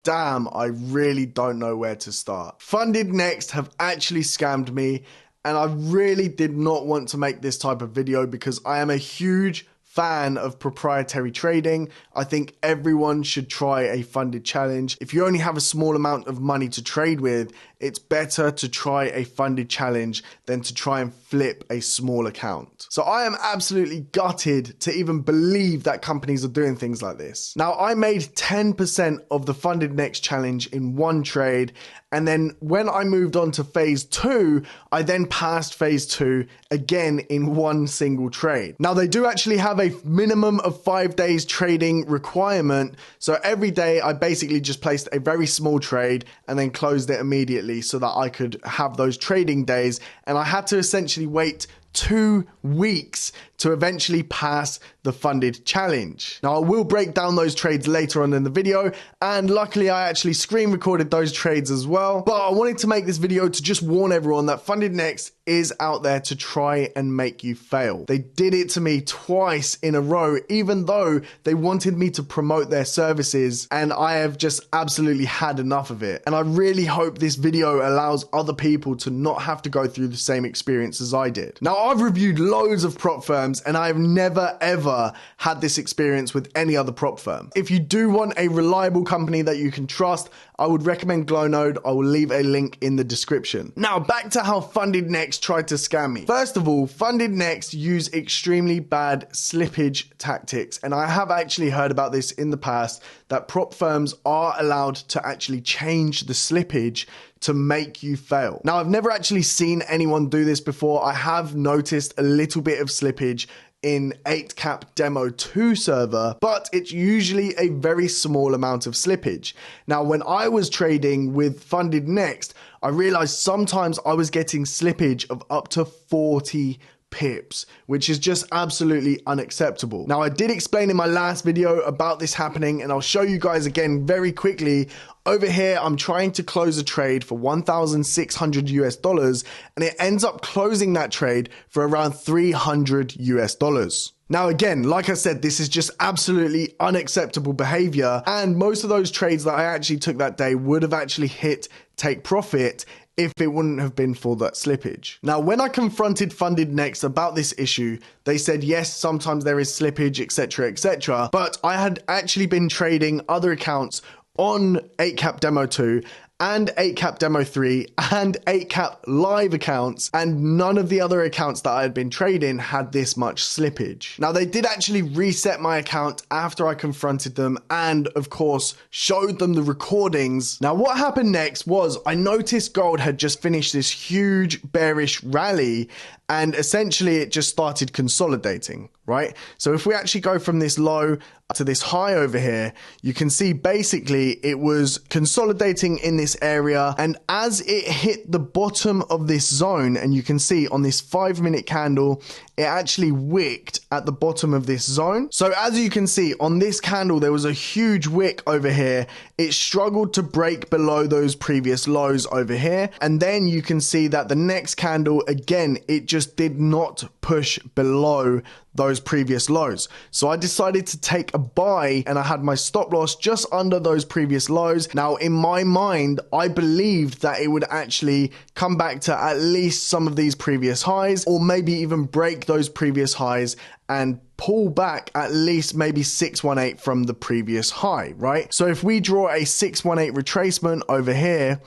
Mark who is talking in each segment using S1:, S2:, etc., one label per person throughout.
S1: Damn, I really don't know where to start. FundedNext have actually scammed me, and I really did not want to make this type of video because I am a huge fan of proprietary trading. I think everyone should try a funded challenge. If you only have a small amount of money to trade with, it's better to try a funded challenge than to try and flip a small account. So I am absolutely gutted to even believe that companies are doing things like this. Now, I made 10% of the FundedNext challenge in one trade, and then when I moved on to phase 2, I then passed phase 2 again in one single trade. Now, they do actually have a minimum of 5 days trading requirement. So every day I basically just placed a very small trade and then closed it immediately so that I could have those trading days. And I had to essentially wait 2 weeks to eventually pass the funded challenge. Now, I will break down those trades later on in the video, and luckily I actually screen recorded those trades as well. But I wanted to make this video to just warn everyone that FundedNext is out there to try and make you fail. They did it to me twice in a row, even though they wanted me to promote their services, and I have just absolutely had enough of it. And I really hope this video allows other people to not have to go through the same experience as I did. Now, I've reviewed loads of prop firms and I have never ever had this experience with any other prop firm. If you do want a reliable company that you can trust, I would recommend Glownode. I will leave a link in the description. Now, back to how FundedNext tried to scam me. First of all, FundedNext use extremely bad slippage tactics, and I have actually heard about this in the past, that prop firms are allowed to actually change the slippage to make you fail. Now, I've never actually seen anyone do this before. I have noticed a little bit of slippage in 8cap demo 2 server, but it's usually a very small amount of slippage. Now, when I was trading with FundedNext, I realized sometimes I was getting slippage of up to 40 pips, which is just absolutely unacceptable. Now, I did explain in my last video about this happening, and I'll show you guys again very quickly. Over here, I'm trying to close a trade for $1,600 US, and it ends up closing that trade for around $300 US. Now, again, like I said, this is just absolutely unacceptable behavior, and most of those trades that I actually took that day would have actually hit take profit if it wouldn't have been for that slippage. Now, when I confronted FundedNext about this issue, they said, yes, sometimes there is slippage, etc., but I had actually been trading other accounts on 8cap demo 2 and 8cap demo 3 and 8cap live accounts, and none of the other accounts that I had been trading had this much slippage. Now, they did actually reset my account after I confronted them and of course showed them the recordings. Now, what happened next was I noticed gold had just finished this huge bearish rally, and essentially it just started consolidating, right? So if we actually go from this low to this high over here, you can see basically it was consolidating in this area, and as it hit the bottom of this zone, and you can see on this 5-minute candle, it actually wicked at the bottom of this zone. So as you can see on this candle, there was a huge wick over here. It struggled to break below those previous lows over here, and then you can see that the next candle, again, it just did not push below those previous lows. So I decided to take a buy, and I had my stop loss just under those previous lows. Now, in my mind, I believed that it would actually come back to at least some of these previous highs, or maybe even break those previous highs and pull back at least maybe 618 from the previous high, right? So if we draw a 618 retracement over here,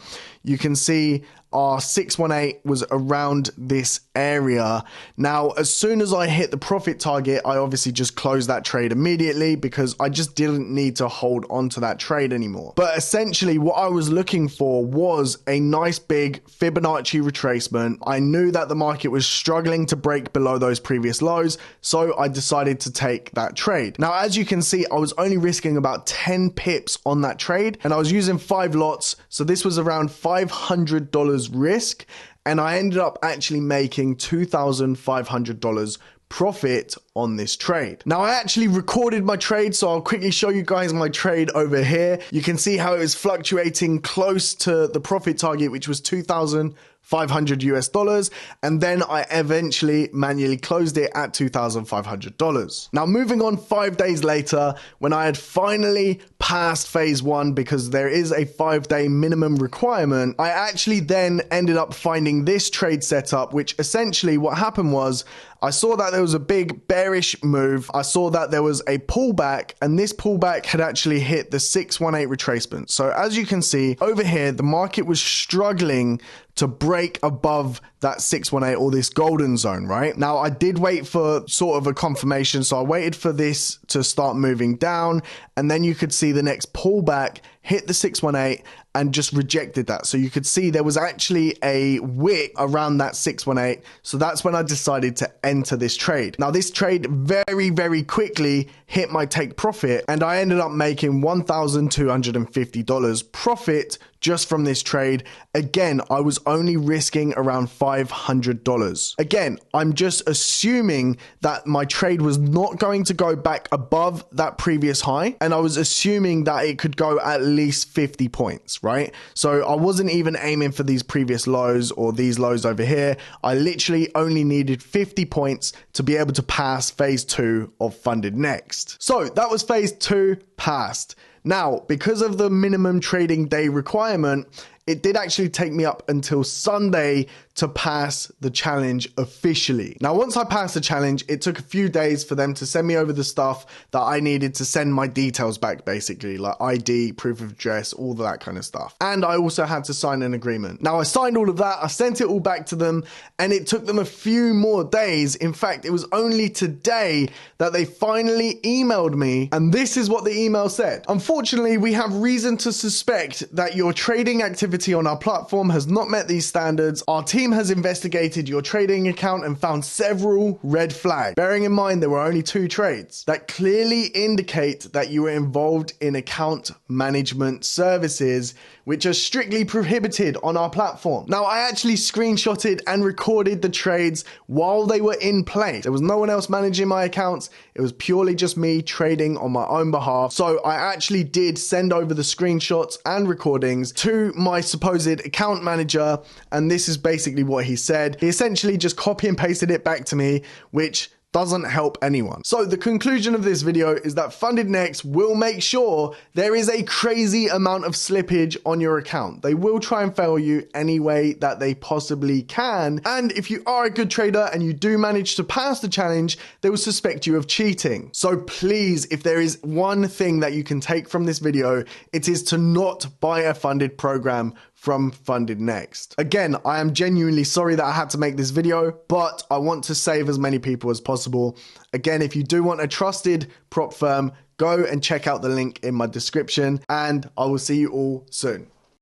S1: you can see our 618 was around this area. Now, as soon as I hit the profit target, I obviously just closed that trade immediately because I just didn't need to hold on to that trade anymore. But essentially what I was looking for was a nice big Fibonacci retracement. I knew that the market was struggling to break below those previous lows, so I decided to take that trade. Now, as you can see, I was only risking about 10 pips on that trade, and I was using 5 lots, so this was around $500 risk, and I ended up actually making $2,500 profit on this trade. Now, I actually recorded my trade, so I'll quickly show you guys my trade over here. You can see how it was fluctuating close to the profit target, which was $2,500 US, and then I eventually manually closed it at $2,500. Now, moving on 5 days later, when I had finally passed phase 1, because there is a 5-day minimum requirement, I actually then ended up finding this trade setup, which essentially what happened was I saw that there was a big bearish move. I saw that there was a pullback, and this pullback had actually hit the 618 retracement. So as you can see over here, the market was struggling to break above that 618 or this golden zone, right? Now, I did wait for sort of a confirmation. So I waited for this to start moving down, and then you could see the next pullback hit the 618 and just rejected that. So you could see there was actually a wick around that 618. So that's when I decided to enter this trade. Now, this trade very, very quickly hit my take profit, and I ended up making $1,250 profit just from this trade. Again, I was only risking around $500. Again, I'm just assuming that my trade was not going to go back above that previous high, and I was assuming that it could go at least 50 points, right? So I wasn't even aiming for these previous lows or these lows over here. I literally only needed 50 points to be able to pass phase 2 of FundedNext. So that was phase 2 passed. Now, because of the minimum trading day requirement, it did actually take me up until Sunday to pass the challenge officially. Now, once I passed the challenge, it took a few days for them to send me over the stuff that I needed to send my details back, basically, like ID, proof of address, all that kind of stuff. And I also had to sign an agreement. Now, I signed all of that, I sent it all back to them, and it took them a few more days. In fact, it was only today that they finally emailed me, and this is what the email said. Unfortunately, we have reason to suspect that your trading activity on our platform has not met these standards. Our team has investigated your trading account and found several red flags. Bearing in mind there were only 2 trades that clearly indicate that you were involved in account management services, which are strictly prohibited on our platform. Now, I actually screenshotted and recorded the trades while they were in play. There was no one else managing my accounts. It was purely just me trading on my own behalf. So I actually did send over the screenshots and recordings to my supposed account manager, and this is basically what he said. He essentially just copy and pasted it back to me, which doesn't help anyone. So the conclusion of this video is that FundedNext will make sure there is a crazy amount of slippage on your account. They will try and fail you any way that they possibly can. And if you are a good trader and you do manage to pass the challenge, they will suspect you of cheating. So please, if there is one thing that you can take from this video, it is to not buy a funded program from FundedNext. Again, I am genuinely sorry that I had to make this video, but I want to save as many people as possible. Again, if you do want a trusted prop firm, go and check out the link in my description, and I will see you all soon.